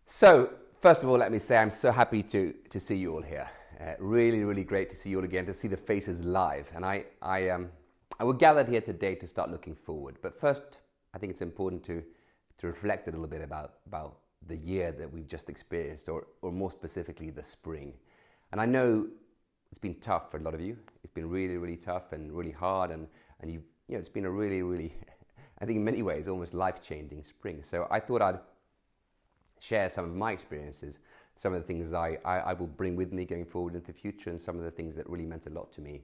So, first of all, let me say I'm so happy to see you all here. Really, really great to see you all again, to see the faces live. And I will gathered here today to start looking forward. But first, I think it's important to reflect a little bit about the year that we've just experienced, or more specifically, the spring. And I know it's been tough for a lot of you. It's been really, really tough and really hard, and it's been a really, really, I think in many ways, almost life-changing spring. So I thought I'd share some of my experiences, some of the things I will bring with me going forward into the future, and some of the things that really meant a lot to me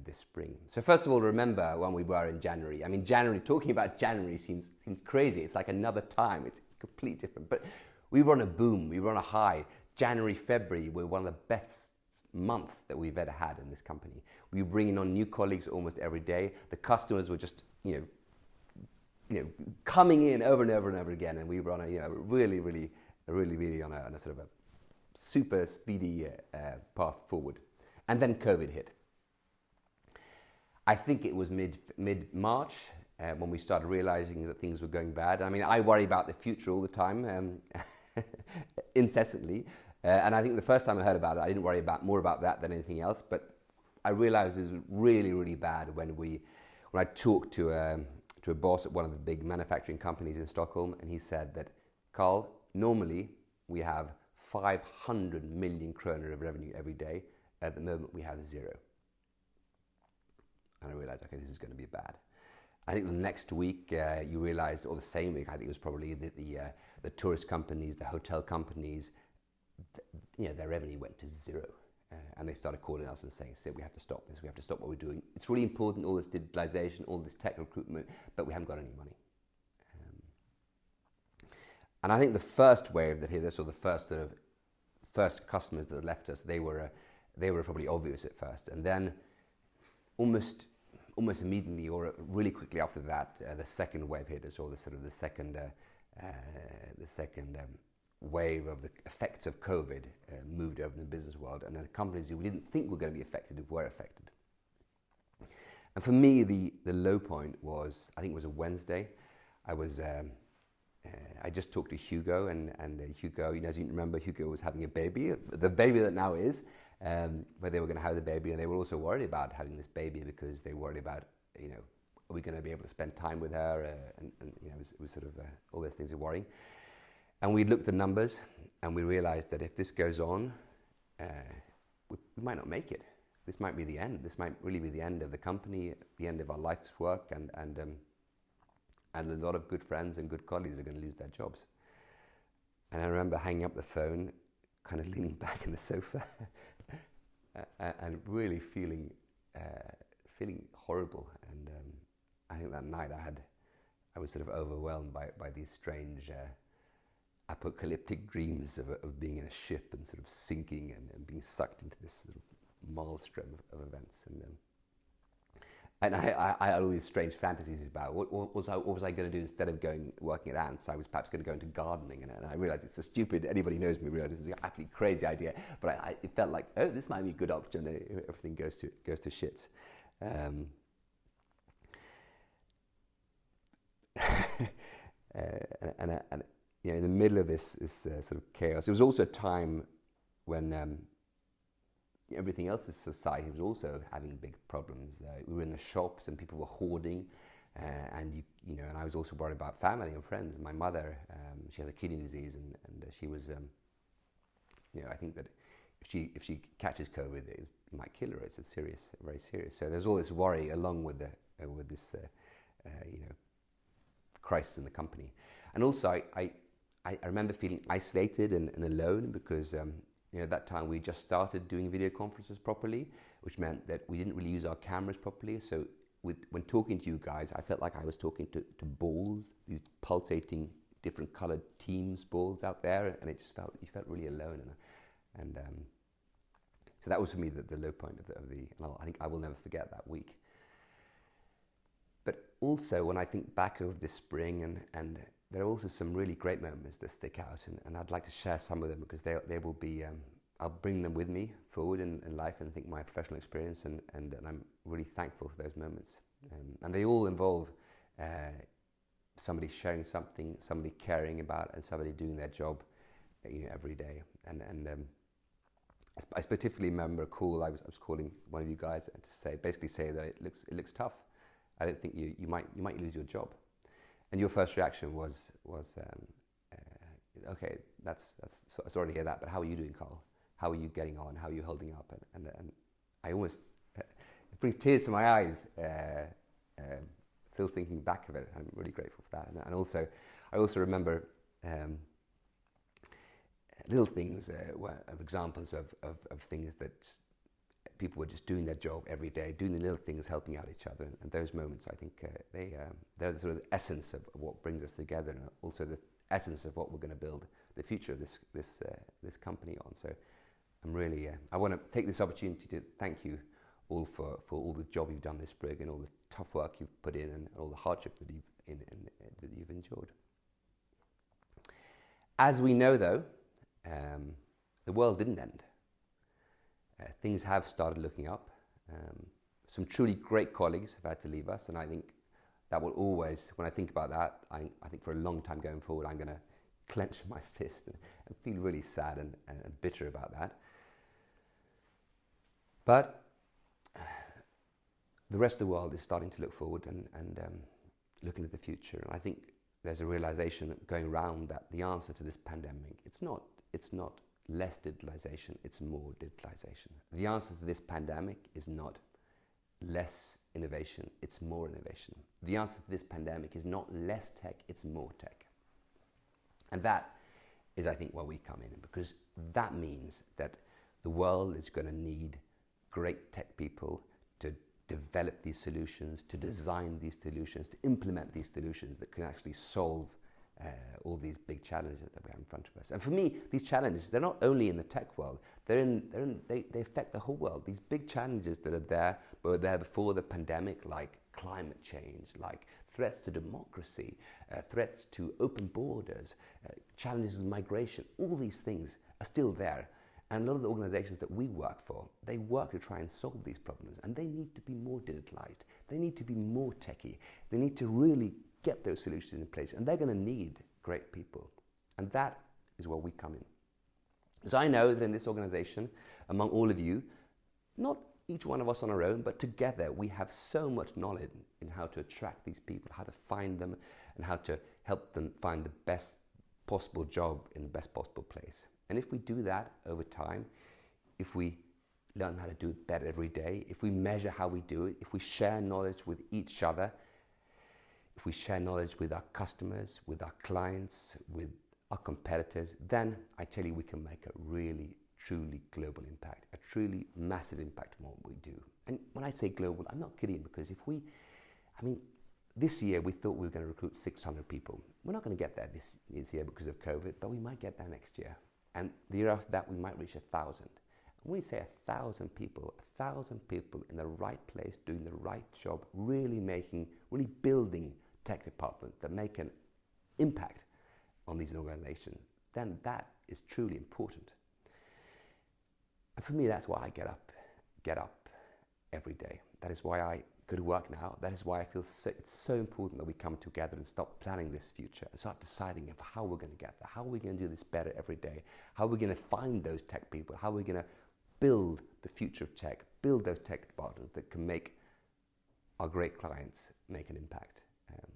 this spring. So first of all, remember when we were in January. I mean, talking about January seems crazy. It's like another time. It's completely different. But we were on a boom. We were on a high. January, February were one of the best months that we've ever had in this company. We were bringing on new colleagues almost every day. The customers were just, coming in over and over and over again, and we were on a really on a sort of a super speedy path forward. And then COVID hit. I think it was mid-March when we started realizing that things were going bad. I mean, I worry about the future all the time, incessantly. And I think the first time I heard about it, I didn't worry more about that than anything else. But I realized it was really, really bad when I talked to a boss at one of the big manufacturing companies in Stockholm, and he said that, Carl, normally we have 500 million kronor of revenue every day. At the moment, we have 0. And I realized, okay, this is going to be bad. I think the next week you realized, or the same week, I think it was probably the tourist companies, the hotel companies, their revenue went to 0. And they started calling us and saying, we have to stop this, we have to stop what we're doing. It's really important, all this digitalization, all this tech recruitment, but we haven't got any money. And I think the first wave that hit us, or the first customers that left us, they were probably obvious at first. And then almost immediately, or really quickly after that, the second wave hit us, or the second wave of the effects of COVID moved over in the business world, and the companies who we didn't think were going to be affected were affected. And for me, the low point was, I think it was a Wednesday. I just talked to Hugo, and Hugo, as you remember, Hugo was having a baby, the baby that now is, where they were going to have the baby, and they were also worried about having this baby because they worried about, are we going to be able to spend time with her, and it was sort of all those things are worrying. And we looked at the numbers, and we realized that if this goes on, we might not make it. This might be the end. This might really be the end of the company, the end of our life's work, and a lot of good friends and good colleagues are going to lose their jobs. And I remember hanging up the phone, kind of leaning back in the sofa, and really feeling horrible. And I think that night I was sort of overwhelmed by these strange apocalyptic dreams of being in a ship and sort of sinking and being sucked into this sort of maelstrom of events. And I had all these strange fantasies about what was I going to do instead of working at Ants. I was perhaps going to go into gardening, and I realized it's a stupid, anybody who knows me realizes it's an absolutely crazy idea, but it felt like, oh, this might be a good option if everything goes to shit. And in the middle of this sort of chaos, it was also a time when everything else in society was also having big problems. We were in the shops and people were hoarding, and I was also worried about family and friends. My mother, she has a kidney disease, and she was, I think that if she catches COVID, it might kill her. It's very serious. So there's all this worry along with this, crisis in the company. And also, I remember feeling isolated and alone because. At that time we just started doing video conferences properly, which meant that we didn't really use our cameras properly. So when talking to you guys, I felt like I was talking to balls, these pulsating, different colored teams balls out there, and you felt really alone. And so that was for me the low point and I think I will never forget that week. But also when I think back over this spring, and there are also some really great moments that stick out, and I'd like to share some of them because they will be, I'll bring them with me forward in life, and I think my professional experience, and I'm really thankful for those moments. And they all involve somebody sharing something, somebody caring about, and somebody doing their job every day. And I specifically remember a call. I was calling one of you guys to basically say that it looks tough. I don't think you might lose your job. And your first reaction was okay, that's sorry to hear that. But how are you doing, Carl? How are you getting on? How are you holding up? And I almost it brings tears to my eyes. Still thinking back of it. I'm really grateful for that. And also, I also remember little things of examples of things that people were just doing their job every day, doing the little things, helping out each other. And those moments, I think, they're the sort of essence of what brings us together, and also the essence of what we're going to build the future of this company on. So I'm really, I want to take this opportunity to thank you all for all the job you've done this spring, and all the tough work you've put in, and all the hardship that you've endured. As we know, though, the world didn't end. Things have started looking up. Some truly great colleagues have had to leave us, and I think that will always, when I think about that, I think for a long time going forward, I'm going to clench my fist and feel really sad and bitter about that. But the rest of the world is starting to look forward and looking at the future. And I think there's a realization going around that the answer to this pandemic, it's not less digitalization, it's more digitalization. The answer to this pandemic is not less innovation, it's more innovation. The answer to this pandemic is not less tech, it's more tech. And that is, I think, where we come in, because that means that the world is going to need great tech people to develop these solutions, to design these solutions, to implement these solutions that can actually solve all these big challenges that we have in front of us. And for me, these challenges, they're not only in the tech world, they affect the whole world. These big challenges that are there, were there before the pandemic, like climate change, like threats to democracy, threats to open borders, challenges of migration, all these things are still there. And a lot of the organizations that we work for, they work to try and solve these problems, and they need to be more digitalized. They need to be more techy. They need to really get those solutions in place, and they're going to need great people. And that is where we come in. Because I know that in this organization, among all of you, not each one of us on our own, but together we have so much knowledge in how to attract these people, how to find them, and how to help them find the best possible job in the best possible place. And if we do that over time, if we learn how to do it better every day, if we measure how we do it, if we share knowledge with each other, if we share knowledge with our customers, with our clients, with our competitors, then I tell you we can make a really, truly global impact, a truly massive impact on what we do. And when I say global, I'm not kidding, because this year we thought we were going to recruit 600 people. We're not going to get there this year because of COVID, but we might get there next year. And the year after that, we might reach 1,000. When we say 1,000 people in the right place, doing the right job, really building tech departments that make an impact on these organizations, then that is truly important. And for me, that's why I get up every day. That is why I go to work now. That is why I feel it's so important that we come together and start planning this future and start deciding how we're going to get there. How are we going to do this better every day? How are we going to find those tech people? How are we going to build the future of tech, build those tech departments that can make our great clients make an impact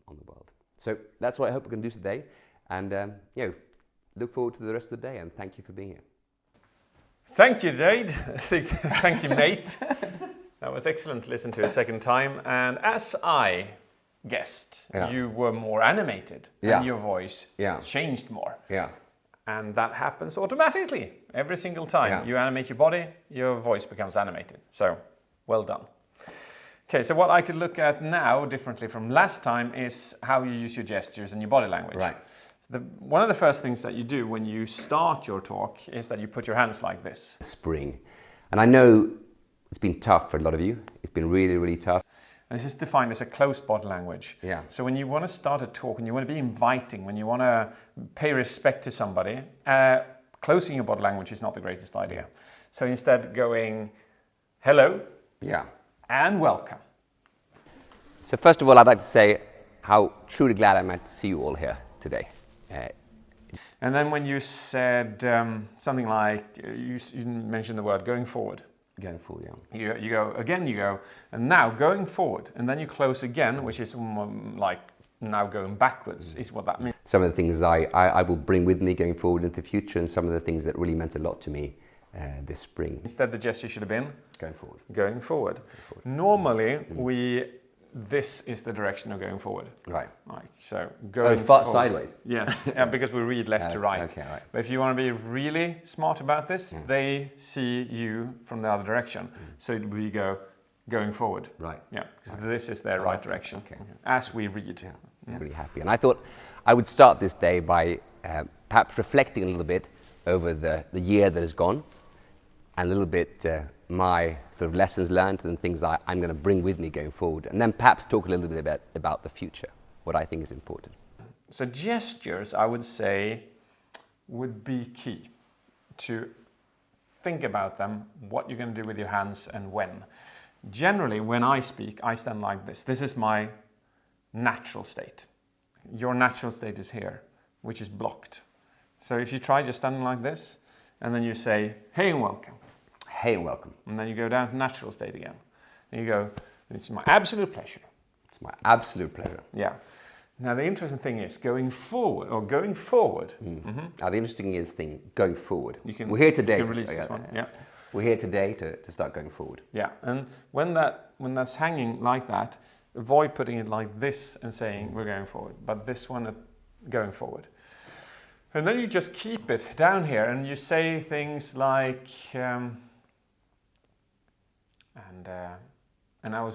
on the world? So that's what I hope we can do today. And look forward to the rest of the day, and thank you for being here. Thank you, Jade. Thank you, mate. That was excellent to listen to a second time. And as I guessed, you were more animated and your voice changed more. Yeah. And that happens automatically every single time. You animate your body, your voice becomes animated. So, well done. Okay, so what I could look at now differently from last time is how you use your gestures and your body language. Right. One of the first things that you do when you start your talk is that you put your hands like this. Spring. And I know it's been tough for a lot of you. It's been really, really tough. And this is defined as a closed body language. Yeah. So when you want to start a talk and you want to be inviting, when you want to pay respect to somebody, closing your body language is not the greatest idea. So instead going, hello. Yeah. And welcome. So first of all, I'd like to say how truly glad I'm to see you all here today. And then when you said something like, you mentioned the word going forward. Going forward, yeah. You go, and now going forward, and then you close again, which is like now going backwards, is what that means. Some of the things I will bring with me going forward into the future, and some of the things that really meant a lot to me this spring. Instead, the gesture should have been going forward. Going forward. Normally, this is the direction of going forward. Right. So going sideways. Yes, yeah, because we read left to right. Okay, right. But if you want to be really smart about this, they see you from the other direction. So it will go going forward. Right. Yeah, because this is their right direction. Okay. As we read. Yeah. I'm really happy. And I thought I would start this day by perhaps reflecting a little bit over the year that has gone, and a little bit my sort of lessons learned and things I'm going to bring with me going forward, and then perhaps talk a little bit about the future, what I think is important. So gestures, I would say, would be key to think about them, what you're going to do with your hands and when. Generally, when I speak, I stand like this. This is my natural state. Your natural state is here, which is blocked. So if you try just standing like this, and then you say, hey and welcome. Hey and welcome. And then you go down to natural state again. And you go, it's my absolute pleasure. It's my absolute pleasure. Yeah. Now the interesting thing is going forward. Now the interesting thing, going forward. We're here today. You can release this one. Yeah. We're here today to start going forward. Yeah. And when that's hanging like that, avoid putting it like this and saying we're going forward, but this one going forward. And then you just keep it down here, and you say things like,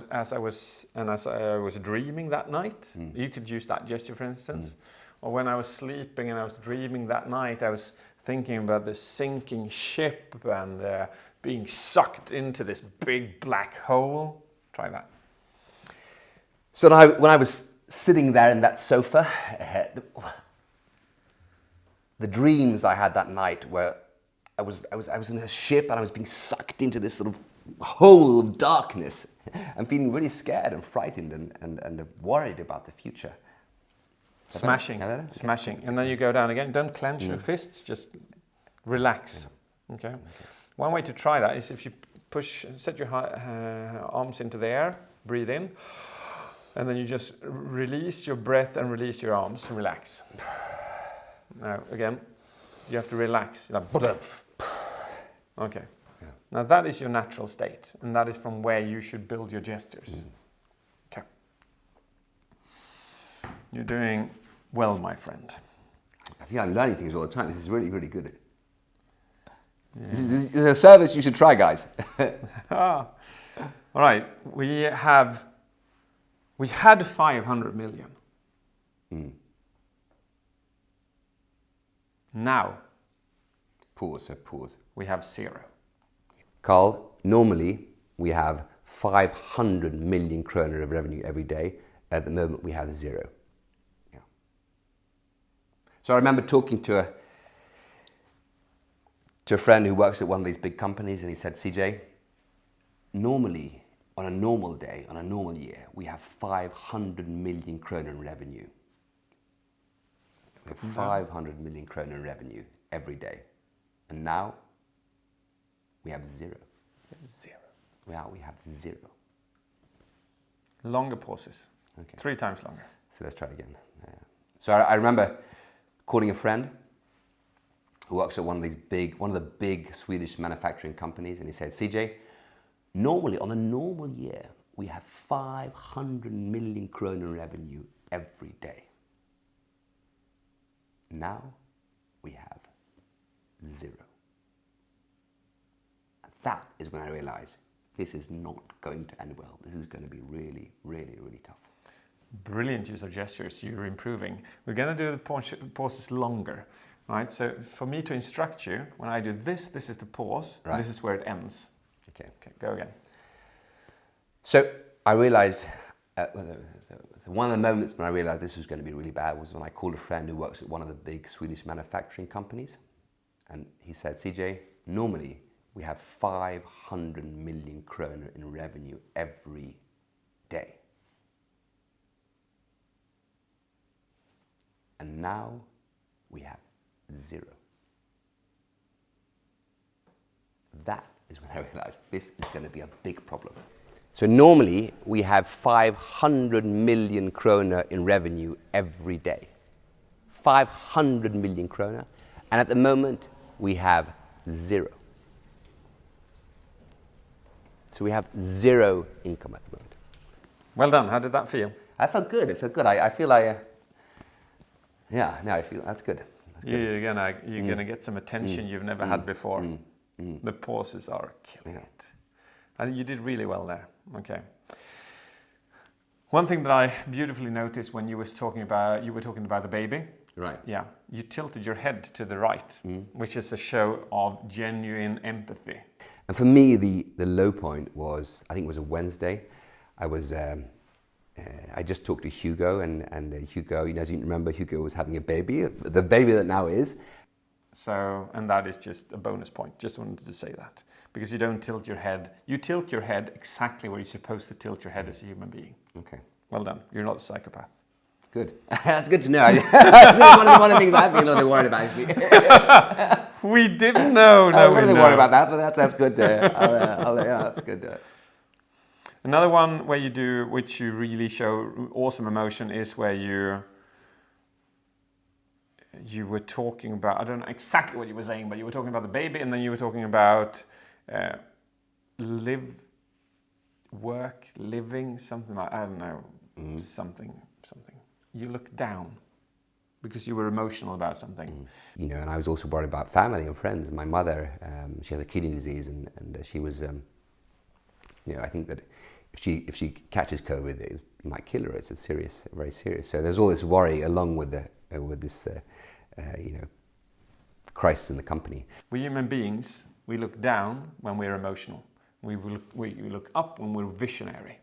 as I was dreaming that night. You could use that gesture, for instance. Or when I was sleeping and I was dreaming that night, I was thinking about the sinking ship and being sucked into this big black hole. Try that. So when I was sitting there in that sofa, the dreams I had that night were I was in a ship and I was being sucked into this sort of hole of darkness and feeling really scared and frightened and worried about the future. Smashing. And then you go down again. Don't clench your fists, just relax. Okay. One way to try that is if you set your arms into the air, breathe in, and then you just release your breath and release your arms, relax. Now, again, you have to relax. Okay. Yeah. Now, that is your natural state, and that is from where you should build your gestures. Okay. You're doing well, my friend. I think I'm learning things all the time. This is really, really good. Yeah. This is a service you should try, guys. All right. We had 500 million. Now, pause. We have 0. Carl, normally we have 500 million kroner of revenue every day. At the moment, we have 0. Yeah. So I remember talking to a friend who works at one of these big companies, and he said, CJ, normally, on a normal day, on a normal year, we have 500 million kroner in revenue. We have 500 million kroner in revenue every day. And now, we have 0. We have 0. Longer pauses. Okay. 3 times longer. So let's try it again. So I remember calling a friend who works at one of the big Swedish manufacturing companies, and he said, CJ, normally, on a normal year, we have 500 million kroner revenue every day. Now, we have 0. That is when I realized this is not going to end well. This is going to be really, really, really tough. Brilliant use of gestures. You're improving. We're going to do the pauses longer. Right? So for me to instruct you, when I do this is the pause. Right. This is where it ends. Okay, go again. So I realized, one of the moments when I realized this was going to be really bad was when I called a friend who works at one of the big Swedish manufacturing companies. And he said, CJ, normally we have 500 million kroner in revenue every day. And now we have 0. That is when I realized this is going to be a big problem. So normally we have 500 million kroner in revenue every day. 500 million kroner. And at the moment we have 0. So we have 0 income at the moment. Well done. How did that feel? I felt good. It felt good. I feel I feel that's good. That's good. You're gonna get some attention you've never had before. The pauses are killing it. And you did really well there. Okay. One thing that I beautifully noticed when you were talking about the baby. Right. Yeah. You tilted your head to the right, which is a show of genuine empathy. And for me, the low point was, I think it was a Wednesday. I just talked to Hugo, and Hugo, as you remember, Hugo was having a baby, the baby that now is. So, and that is just a bonus point. Just wanted to say that. Because you don't tilt your head. You tilt your head exactly where you're supposed to tilt your head as a human being. Okay. Well done. You're not a psychopath. Good. That's good to know. one of the things I've been a little bit worried about. We didn't know. I wasn't worried about that, but that's good. That's good. Another one where you do, which you really show awesome emotion, is where you were talking about, I don't know exactly what you were saying, but you were talking about the baby, and then you were talking about living, something like, I don't know, something. You look down because you were emotional about something. And I was also worried about family and friends. My mother, she has a kidney disease, and she was, I think that if she catches COVID, it might kill her. It's serious, very serious. So there's all this worry along with this, crisis in the company. We human beings, we look down when we're emotional. We look up when we're visionary.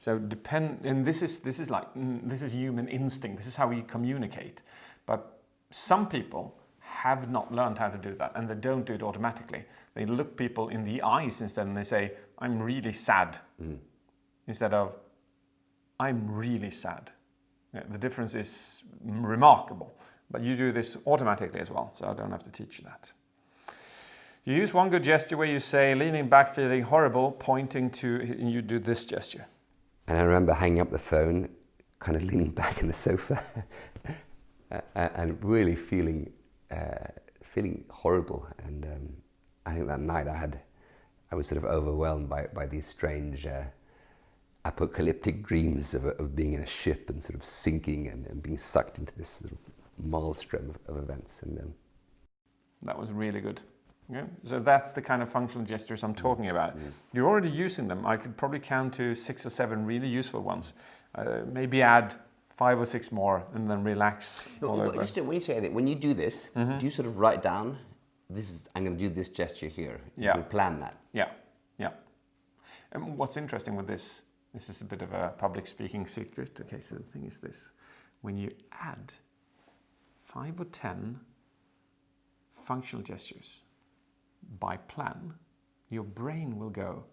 So and this is human instinct. This is how we communicate. But some people have not learned how to do that, and they don't do it automatically. They look people in the eyes instead, and they say, "I'm really sad," instead of, "I'm really sad." Yeah, the difference is remarkable. But you do this automatically as well, so I don't have to teach you that. You use one good gesture where you say, leaning back, feeling horrible, pointing to, and you do this gesture. And I remember hanging up the phone, kind of leaning back in the sofa, and really feeling horrible. And I think that night I was sort of overwhelmed by these strange apocalyptic dreams of being in a ship and sort of sinking and being sucked into this sort of maelstrom of events. And that was really good. Yeah. So that's the kind of functional gestures I'm talking about. You're already using them. I could probably count to 6 or 7 really useful ones. Maybe add 5 or 6 more and then relax all over. Just when you say that, when you do this, do you sort of write down, I'm going to do this gesture here? Yeah. You plan that? Yeah. And what's interesting with this is a bit of a public speaking secret. Okay, so the thing is this. When you add 5 or 10 functional gestures by plan, your brain will go,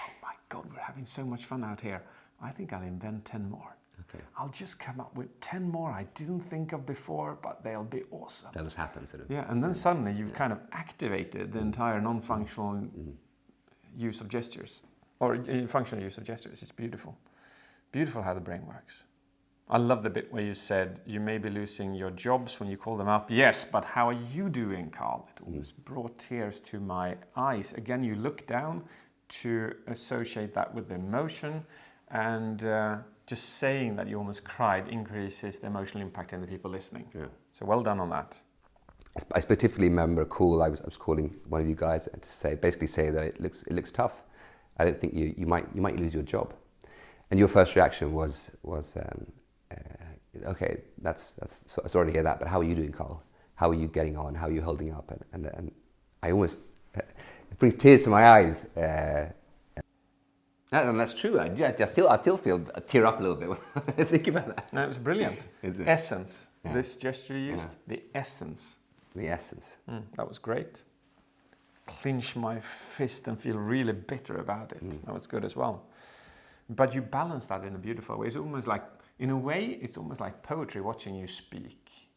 "Oh my God, we're having so much fun out here. I think I'll invent 10 more. Okay. I'll just come up with 10 more I didn't think of before, but they'll be awesome." That has happened, sort of. Yeah, and then suddenly you've kind of activated the entire non-functional use of gestures, or functional use of gestures. It's beautiful. Beautiful how the brain works. I love the bit where you said you may be losing your jobs when you call them up. Yes, but how are you doing, Carl? It almost brought tears to my eyes. Again, you look down to associate that with the emotion, and just saying that you almost cried increases the emotional impact in the people listening. Yeah. So well done on that. I specifically remember a call. I was calling one of you guys to basically say that it looks tough. I don't think you might lose your job, and your first reaction was okay, that's sorry to hear that, but how are you doing, Carl? How are you getting on? How are you holding up? And I almost, it brings tears to my eyes. And that's true. I still feel tear up a little bit when I think about that. No, it was brilliant. Essence. Yeah. This gesture you used, the essence. The essence. That was great. Clench my fist and feel really bitter about it. That was good as well. But you balance that in a beautiful way. It's almost like, in a way, it's almost like poetry watching you speak.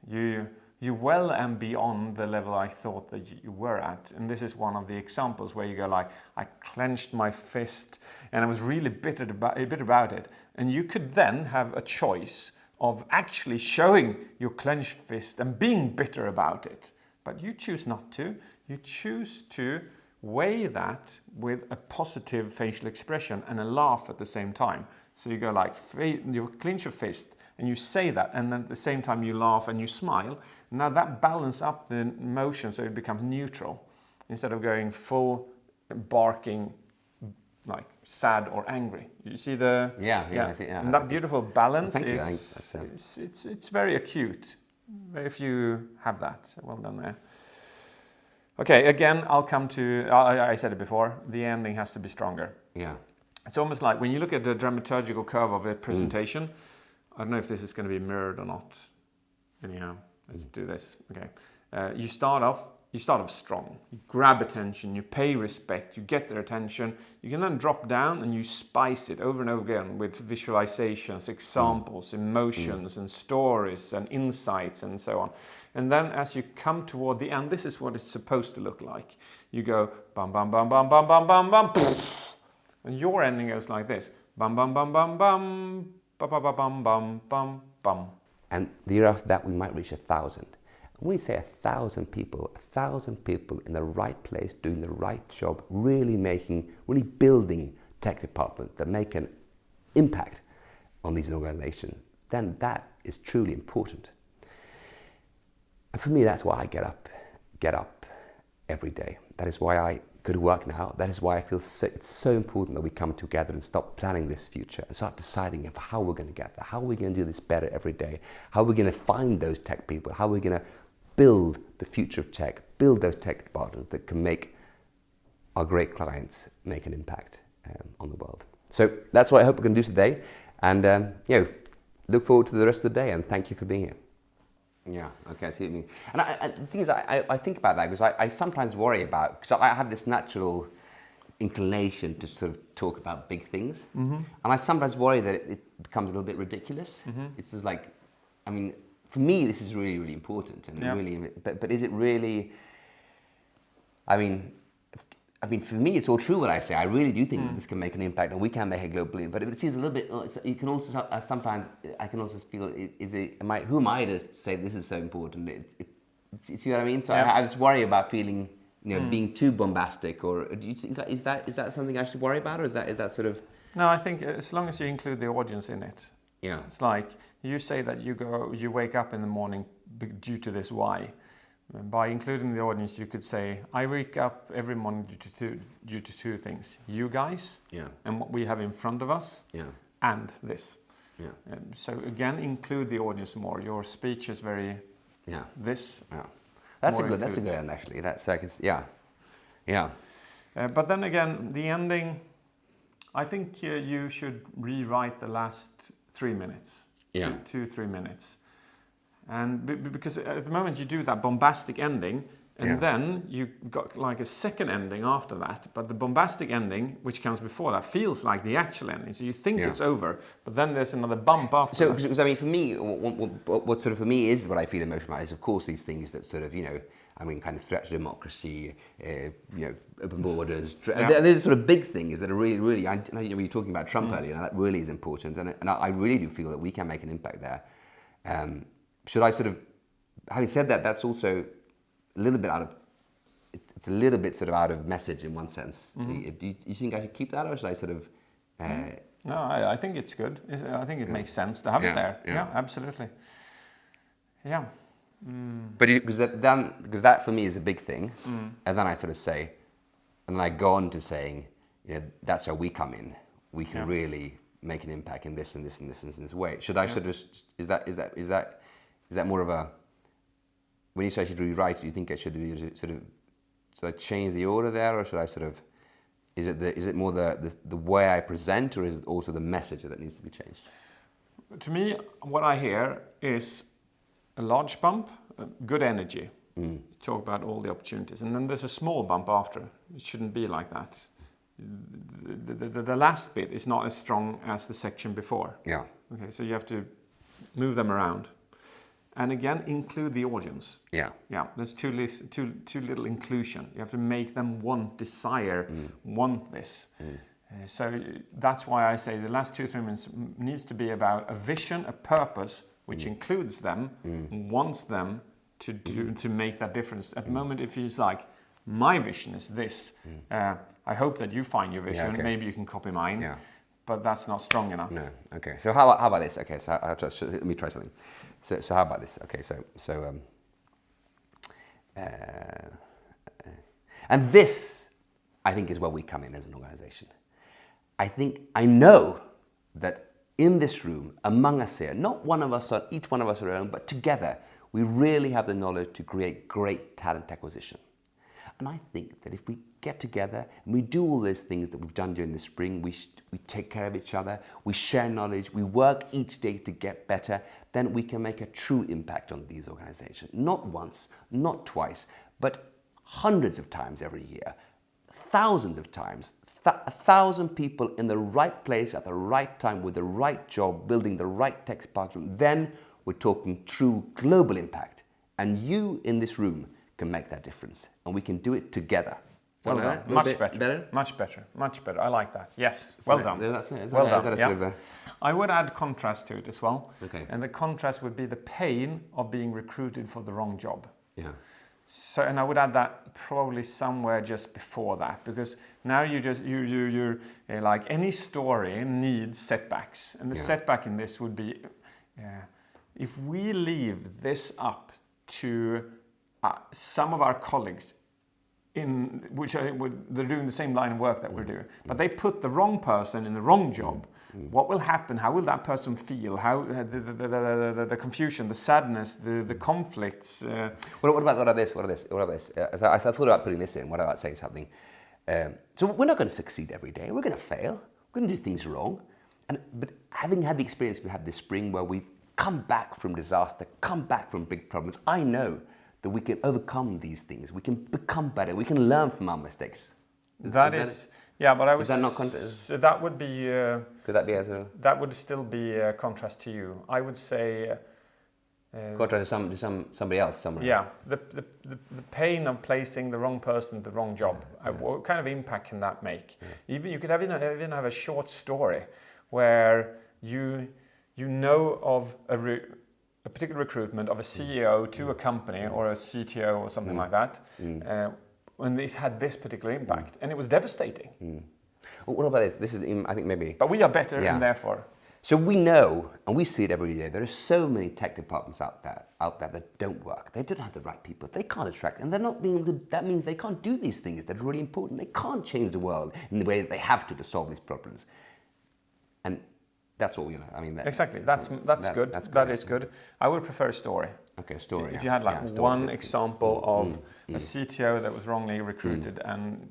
You you well and beyond the level I thought that you were at. And this is one of the examples where you go like, I clenched my fist and I was really bitter about it. And you could then have a choice of actually showing your clenched fist and being bitter about it. But you choose not to. You choose to weigh that with a positive facial expression and a laugh at the same time. So you go like, you clench your fist and you say that, and then at the same time you laugh and you smile. Now that balances up the emotion so it becomes neutral. Instead of going full barking, like sad or angry. You see the... I see, And that beautiful balance well, it's very acute. Very few have that, so well done there. Okay, again, I'll come to, I said it before, the ending has to be stronger. Yeah. It's almost like when you look at the dramaturgical curve of a presentation, I don't know if this is going to be mirrored or not. Anyhow, let's do this. Okay. You start off strong. You grab attention, you pay respect, you get their attention. You can then drop down and you spice it over and over again with visualizations, examples, emotions and stories and insights and so on. And then as you come toward the end, this is what it's supposed to look like. You go bum bum bum bum bum bum bum bum bum. And your ending goes like this. Bum bum bum bum bum bum bum bum bum bum bum. And the year after that we might reach 1,000. When we say 1,000 people in the right place, doing the right job, really building tech departments that make an impact on these organizations, then that is truly important. And for me, that's why I get up every day. That is why I go to work now. That is why I feel it's so important that we come together and stop planning this future and start deciding how we're going to get there, how we're going to do this better every day, how we're going to find those tech people, how we're going to build the future of tech, build those tech departments that can make our great clients make an impact on the world. So that's what I hope we can do today. And look forward to the rest of the day, and thank you for being here. Yeah, okay, I see what you mean. And the thing is, I think about that because I sometimes worry about, because I have this natural inclination to sort of talk about big things. Mm-hmm. And I sometimes worry that it becomes a little bit ridiculous. Mm-hmm. It's just like, I mean, for me, this is really, really important, and but is it really? I mean, for me, it's all true what I say. I really do think that this can make an impact, and we can make a global impact. But it seems a little bit. You can also sometimes I can also feel. Who am I to say this is so important? You see what I mean? So I just worry about feeling, being too bombastic. Or do you think is that something I should worry about, or is that sort of? No, I think as long as you include the audience in it. Yeah. It's like you say that you wake up in the morning due to this why. By including the audience, you could say, I wake up every morning due to two things. You guys, and what we have in front of us, and this. Yeah. So again, include the audience more. Your speech is very this. Yeah. That's a good one, actually. That's but then again, the ending, I think you should rewrite the last 3 minutes. 2-3 minutes. And because at the moment you do that bombastic ending, and then you got like a second ending after that, but the bombastic ending, which comes before that, feels like the actual ending. So you think it's over, but then there's another bump after. So, because I mean, for me, what sort of for me is what I feel emotional about is, of course, these things that sort of, kind of threat to democracy, open borders. And there's sort of big things that are really, really. I know you were talking about Trump earlier, and that really is important, and I really do feel that we can make an impact there. Should I sort of, having said that, that's also a little bit it's a little bit sort of out of message in one sense. Mm-hmm. Do you think I should keep that, or should I sort of? No, I think it's good. I think it makes sense to have it there. Yeah, absolutely. Yeah. But because that for me is a big thing, and then I sort of say, and then I go on to saying, that's where we come in. We can really make an impact in this and this and this and this way. Should I sort of is that more of a, when you say I should rewrite, do you think I should be sort of, should I change the order there, or should I sort of, is it more the way I present, or is it also the message that needs to be changed? To me, what I hear is a large bump, good energy. Talk about all the opportunities, and then there's a small bump after. It shouldn't be like that. The last bit is not as strong as the section before. Yeah. Okay, so you have to move them around. And again, include the audience. Yeah. Yeah, there's too little inclusion. You have to make them want this. So that's why I say the last 2-3 minutes needs to be about a vision, a purpose, which includes them, wants them to make that difference. At the moment, it feels like my vision is this. I hope that you find your vision. Maybe you can copy mine. Yeah. But that's not strong enough. No. Okay. So how about this? Okay. So let me try something. So how about this? Okay. And this, I think, is where we come in as an organization. I know that in this room, among us here, not one of us, each one of us our own, but together, we really have the knowledge to create great talent acquisition. And I think that if we get together and we do all those things that we've done during the spring, we take care of each other, we share knowledge, we work each day to get better, then we can make a true impact on these organizations. Not once, not twice, but hundreds of times every year, thousands of times, 1,000 people in the right place at the right time with the right job, building the right tech department. Then we're talking true global impact. And you in this room can make that difference. And we can do it together. Well done. Much better. Much better. Much better. I like that. Yes. Well done. That's it. Well done. Yeah. I would add contrast to it as well. Okay. And the contrast would be the pain of being recruited for the wrong job. Yeah. So, and I would add that probably somewhere just before that, because now you're like any story needs setbacks, and the setback in this would be if we leave this up to some of our colleagues in which they're doing the same line of work that we're doing, but they put the wrong person in the wrong job. What will happen? How will that person feel? How the confusion, the sadness, the conflicts? What about this? I thought about putting this in. What about saying something? So we're not going to succeed every day. We're going to fail. We're going to do things wrong. But having had the experience we had this spring, where we've come back from disaster, come back from big problems, I know that we can overcome these things. We can become better. We can learn from our mistakes. Yeah, but I was. Is that not so that would be. Could that be as a? That would still be a contrast to you. I would say. Contrast to somebody else somewhere. Yeah, the pain of placing the wrong person in the wrong job. What kind of impact can that make? Yeah. Even you could even have a short story where you know of a particular recruitment of a CEO to a company or a CTO or something like that. When it had this particular impact, and it was devastating. Well, what about this? This is, I think, maybe. But we are better, and therefore. So we know, and we see it every day. There are so many tech departments out there that don't work. They don't have the right people. They can't attract, and they're not being able to. That means they can't do these things that are really important. They can't change the world in the way that they have to solve these problems. And that's all, I mean. Exactly. That's good. That is good. I would prefer a story. Okay, a story. If you had one example of a CTO that was wrongly recruited and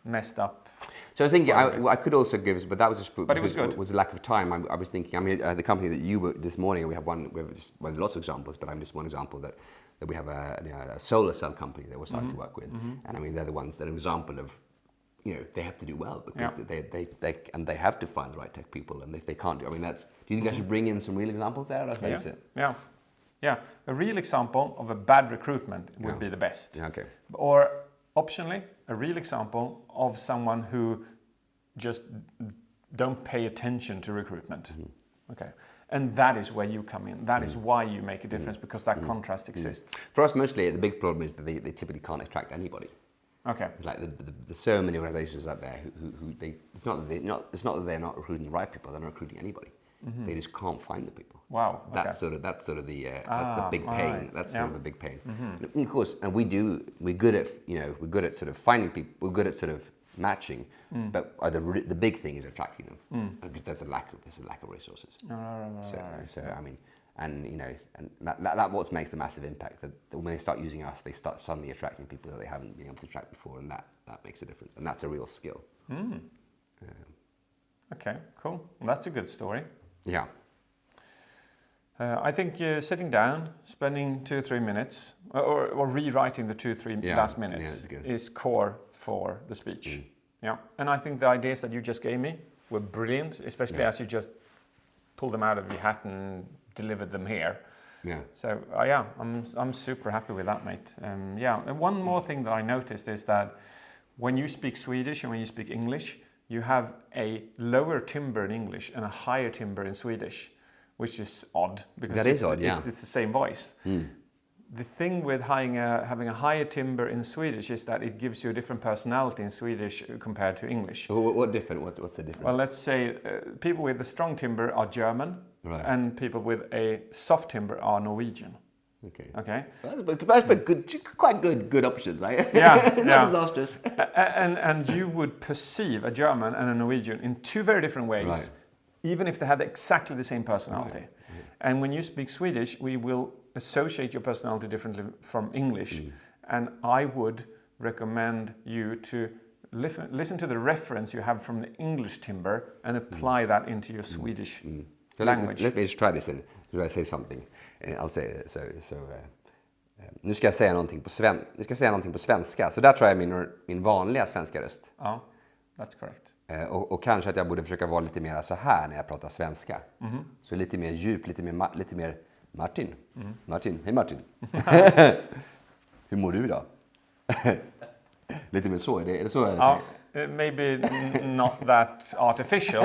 messed up. So I was thinking, I could also give, but that was just. But it was good. Was a lack of time. I was thinking. I mean, the company that you were this morning, we have lots of examples, but I'm just one example that we have a solar cell company that we're starting to work with, and I mean they're the ones that are an example of. They have to do well because they have to find the right tech people, and if they can't do, I mean, do you think I should bring in some real examples there? Yeah. A real example of a bad recruitment would be the best. Yeah, okay. Or optionally, a real example of someone who just don't pay attention to recruitment. Okay. And that is where you come in. That is why you make a difference, because that contrast exists. For us, mostly, the big problem is that they typically can't attract anybody. Okay. It's like there's so many organizations out there who it's not that they're not recruiting the right people, they're not recruiting anybody. They just can't find the people. Wow. Okay. That's the big pain. Right. That's sort of the big pain. And of course, and we're good at sort of finding people. We're good at sort of matching, but the big thing is attracting them because there's a lack of resources. So I mean. And and that what makes the massive impact. That when they start using us, they start suddenly attracting people that they haven't been able to attract before, and that makes a difference. And that's a real skill. Okay, cool. Well, that's a good story. Yeah. I think sitting down, spending 2 or 3 minutes, or rewriting the 2 or 3 last minutes is core for the speech. Yeah, and I think the ideas that you just gave me were brilliant, especially as you just pulled them out of your hat and delivered them here. Yeah. So I'm super happy with that, mate. And one more thing that I noticed is that when you speak Swedish and when you speak English, you have a lower timbre in English and a higher timbre in Swedish, which is odd because that is odd. Yeah, it's the same voice. The thing with having a higher timbre in Swedish is that it gives you a different personality in Swedish compared to English. What different? What's the difference? Well, let's say people with a strong timbre are German, right, and people with a soft timbre are Norwegian. Okay. That's quite good options, right? Yeah. Not disastrous. And you would perceive a German and a Norwegian in two very different ways, right, even if they had exactly the same personality. Right. And when you speak Swedish, we will associate your personality differently from English. And I would recommend you to listen to the reference you have from the English timbre and apply that into your Swedish language. Let me just try this and do I say something. I'll say so. Nu ska jag säga någonting på svenska. Så där tror jag min vanliga svenska röst. Ja, that's correct. Och kanske att jag borde försöka vara lite mer så här när jag pratar svenska. Så lite mer djup, lite mer Martin. Martin, hej Martin. Hur mår du idag? Lite mer så, är det så? Maybe not that artificial,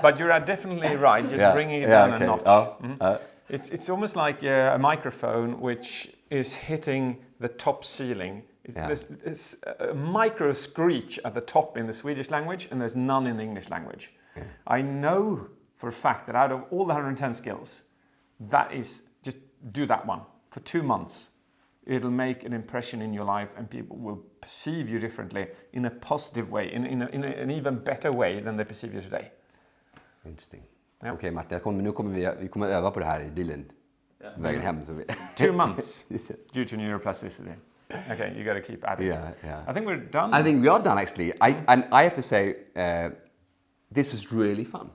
but you're definitely right. Just bringing it down a notch. It's almost like a microphone which is hitting the top ceiling. There's a micro screech at the top in the Swedish language, and there's none in the English language. I know for a fact that out of all the 110 skills, that is, just do that one for 2 months. It'll make an impression in your life, and people will perceive you differently in a positive way, in an even better way than they perceive you today. Interesting. Ja. Okej, Martin, nu kommer vi kommer öva på det här i bilen vägen hem. Så 2 months due to neuroplasticity. Okay, you got to keep at it. Yeah. I think we're done. I think we are done, actually. I have to say, this was really fun.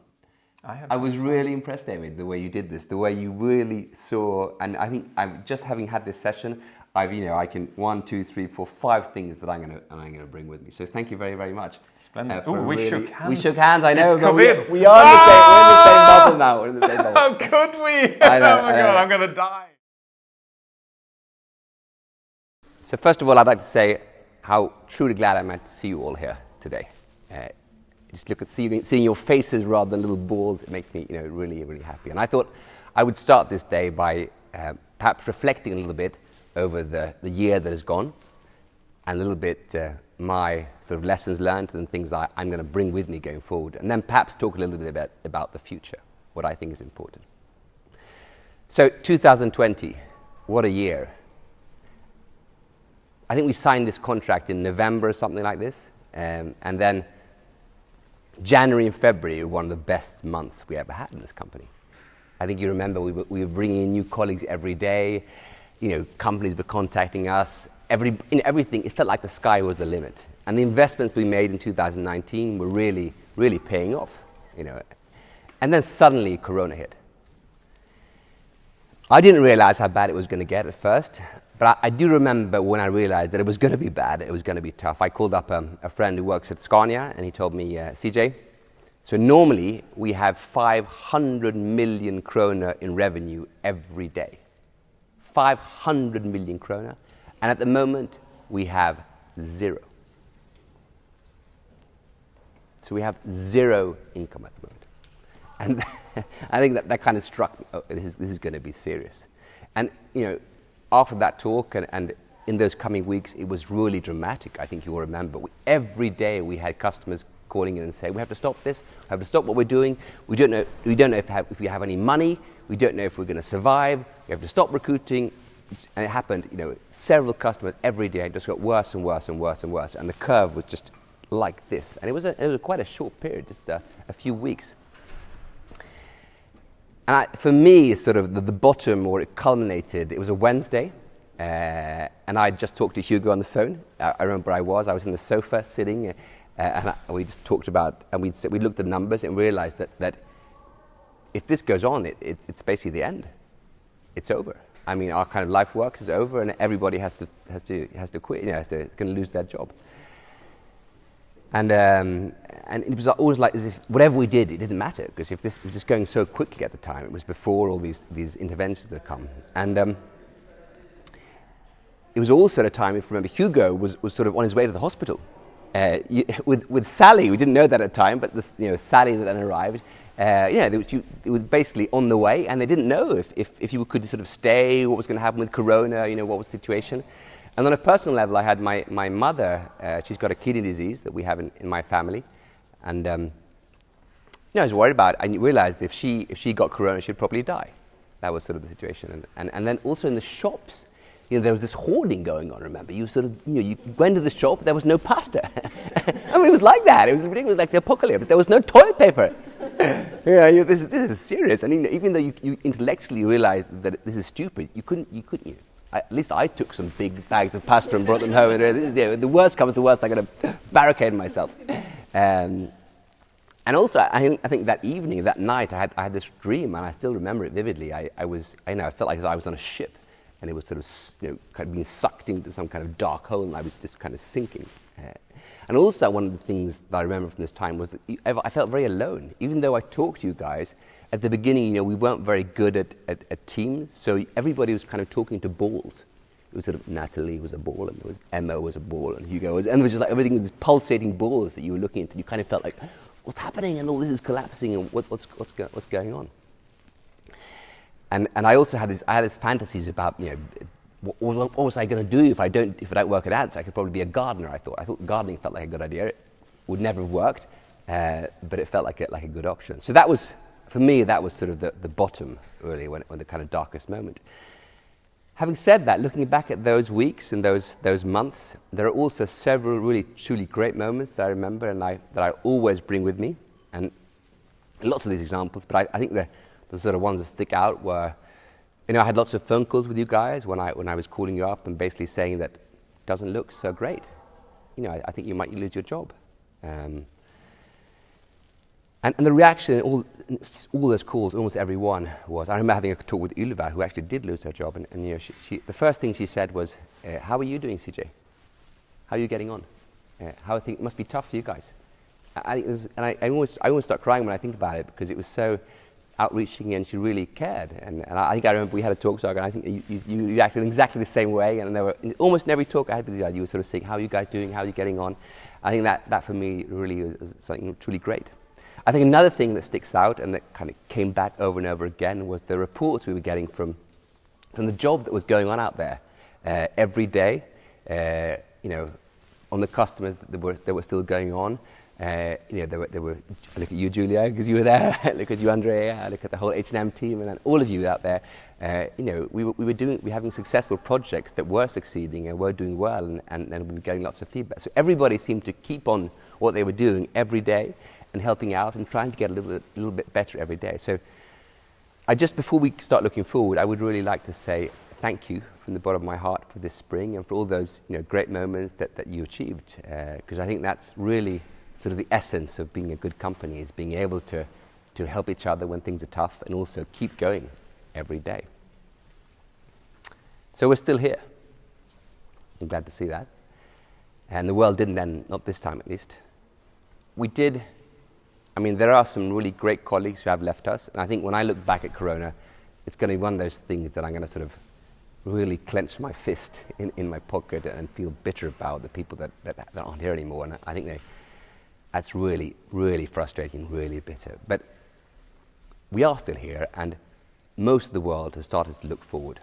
I was really impressed, David, the way you did this, the way you really saw, and I think just having had this session, I can 1, 2, 3, 4, 5 things that I'm gonna bring with me. So thank you very, very much. Splendid. We shook hands. We shook hands. I know. It's COVID. We are in the same bubble now. We're in the same bubble. How could we? I know, oh my God, I'm gonna die. So first of all, I'd like to say how truly glad I am to see you all here today. Just look at seeing your faces rather than little balls. It makes me, really, really happy. And I thought I would start this day by perhaps reflecting a little bit over the year that has gone, and a little bit my sort of lessons learned and things I'm going to bring with me going forward, and then perhaps talk a little bit about the future, what I think is important. So 2020, what a year. I think we signed this contract in November or something like this, and then January and February were one of the best months we ever had in this company. I think you remember we were bringing in new colleagues every day. Companies were contacting us. Everything, it felt like the sky was the limit. And the investments we made in 2019 were really, really paying off. And then suddenly Corona hit. I didn't realize how bad it was going to get at first, but I do remember when I realized that it was going to be bad, it was going to be tough. I called up a friend who works at Scania, and he told me, CJ, so normally we have 500 million krona in revenue every day. 500 million krona, and at the moment we have 0. So we have 0 income at the moment. And I think that kind of struck me, this is going to be serious. And, after that talk and in those coming weeks, it was really dramatic. I think you will remember. Every day we had customers calling in and saying, we have to stop this, we have to stop what we're doing. We don't know if we have any money. We don't know if we're going to survive. We have to stop recruiting. And it happened, several customers every day. It just got worse and worse and worse and worse. And the curve was just like this. And it was quite a short period, just a few weeks. And for me, sort of the bottom, or it culminated, it was a Wednesday. And I just talked to Hugo on the phone. I remember I was in the sofa sitting, and we just talked about, and we looked at numbers and realized that if this goes on, it's basically the end. It's over. I mean, our kind of life work is over, and everybody has to quit. Is going to lose their job. And it was always like as if whatever we did, it didn't matter, because if this was just going so quickly at the time, it was before all these interventions that had come. And it was also at a time, if you remember, Hugo was sort of on his way to the hospital. With Sally, we didn't know that at the time, but Sally that then arrived, it was basically on the way, and they didn't know if you could sort of stay, what was going to happen with Corona, what was the situation. And on a personal level, I had my mother, she's got a kidney disease that we have in my family, and I was worried about it. I realized if she got Corona, she'd probably die. That was sort of the situation. And then also in the shops, there was this hoarding going on, remember? You went to the shop, there was no pasta. I mean, it was like that. It was ridiculous, like the apocalypse. There was no toilet paper. This is serious. I mean, even though you intellectually realized that this is stupid, you couldn't. At least I took some big bags of pasta and brought them home. The worst comes to the worst, I'm going to barricade myself. And also, I think that evening, that night, I had this dream, and I still remember it vividly. I felt like I was on a ship, and it was sort of kind of being sucked into some kind of dark hole, and I was just kind of sinking. And also, one of the things that I remember from this time was that I felt very alone. Even though I talked to you guys, at the beginning, we weren't very good at teams, so everybody was kind of talking to balls. It was sort of Natalie was a ball, and there was Emma was a ball, and Hugo was, and it was just like everything was pulsating balls that you were looking into. You kind of felt like, what's happening, and all this is collapsing, and what's going on. And I also had these fantasies about what was I going to do if I don't work at ads? I could probably be a gardener. I thought gardening felt like a good idea. It would never have worked, but it felt like a good option. So that was, for me, that was sort of the bottom, really, when the kind of darkest moment. Having said that, looking back at those weeks and those months, there are also several really truly great moments that I remember and that I always bring with me, and lots of these examples. But I think the sort of ones that stick out were, I had lots of phone calls with you guys when I was calling you up and basically saying that it doesn't look so great. I think you might lose your job. And the reaction, all those calls, almost every one was, I remember having a talk with Ylva, who actually did lose her job, and she the first thing she said was, how are you doing, CJ? How are you getting on? It must be tough for you guys. I always start crying when I think about it, because it was so outreaching, and she really cared. And I think I remember we had a talk, so and I think you acted in exactly the same way, and there were, almost in every talk I had with you, you were sort of saying, how are you guys doing, how are you getting on? I think that for me really was something truly great. I think another thing that sticks out and that kind of came back over and over again was the reports we were getting from the job that was going on out there every day, on the customers that were still going on. There were. I look at you, Julia, because you were there. I look at you, Andrea. I look at the whole H&M team, and then all of you out there. We were having successful projects that were succeeding and were doing well, and we were getting lots of feedback. So everybody seemed to keep on what they were doing every day, and helping out and trying to get a little bit better every day. So before we start looking forward, I would really like to say thank you from the bottom of my heart for this spring and for all those great moments that you achieved, because I think that's really sort of the essence of being a good company, is being able to help each other when things are tough and also keep going every day. So we're still here. I'm glad to see that. And the world didn't end, not this time at least. We did. There are some really great colleagues who have left us, and I think when I look back at Corona, it's going to be one of those things that I'm going to sort of really clench my fist in my pocket and feel bitter about, the people that aren't here anymore, and I think that's really, really frustrating, really bitter. But we are still here, and most of the world has started to look forward.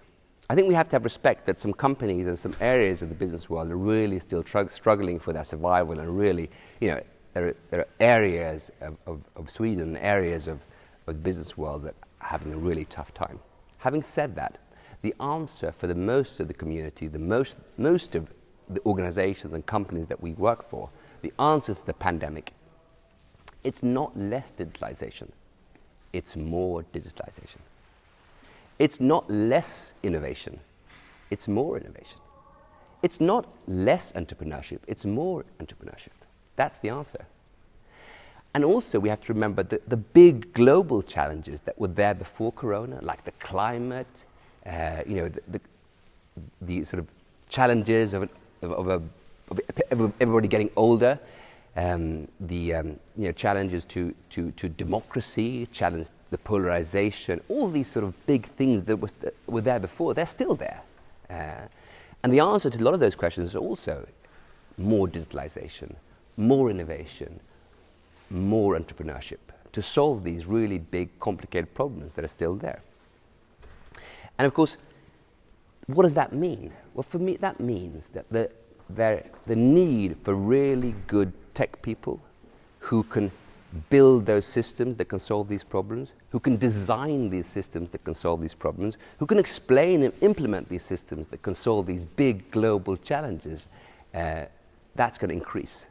I think we have to have respect that some companies and some areas of the business world are really still struggling for their survival, and really, there are areas of Sweden, areas of the business world that are having a really tough time. Having said that, the answer for the most of the community, the most of the organizations and companies that we work for, the answer to the pandemic, it's not less digitalization, it's more digitalization. It's not less innovation, it's more innovation. It's not less entrepreneurship, it's more entrepreneurship. That's the answer. And also we have to remember the big global challenges that were there before Corona, like the climate, the sort of challenges of everybody getting older, challenges to democracy, challenge the polarization, all these sort of big things that were there before, they're still there. And the answer to a lot of those questions is also more digitalization, more innovation, more entrepreneurship to solve these really big, complicated problems that are still there. And of course, what does that mean? Well, for me, that means that the need for really good tech people who can build those systems that can solve these problems, who can design these systems that can solve these problems, who can explain and implement these systems that can solve these big global challenges, that's going to increase.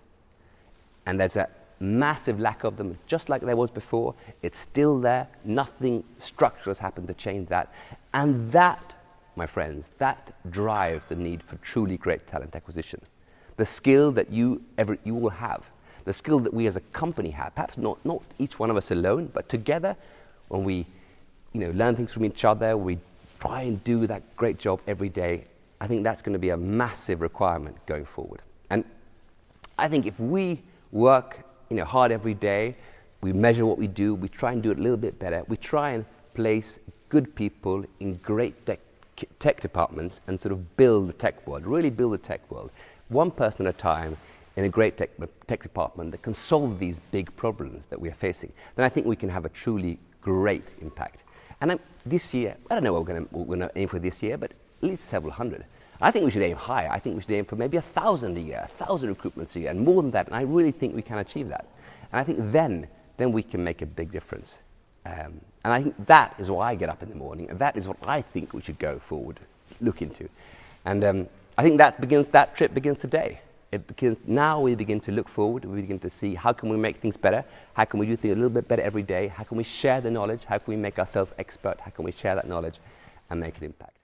And there's a massive lack of them, just like there was before. It's still there. Nothing structural has happened to change that. And that, my friends, that drives the need for truly great talent acquisition. The skill that you all have, the skill that we as a company have, perhaps not each one of us alone, but together, when we learn things from each other, we try and do that great job every day, I think that's going to be a massive requirement going forward. And I think if we work hard every day, we measure what we do, we try and do it a little bit better, we try and place good people in great tech departments and sort of build the tech world, really build the tech world, one person at a time in a great tech department that can solve these big problems that we are facing, then I think we can have a truly great impact. And this year, I don't know what we're going to aim for this year, but at least several hundred. I think we should aim higher. I think we should aim for maybe 1,000 a year, 1,000 recruitments a year, and more than that. And I really think we can achieve that. And I think then we can make a big difference. And I think that is why I get up in the morning, and that is what I think we should go forward, look into. And I think that trip begins today. Now we begin to look forward, we begin to see how can we make things better, how can we do things a little bit better every day, how can we share the knowledge, how can we make ourselves expert, how can we share that knowledge and make an impact.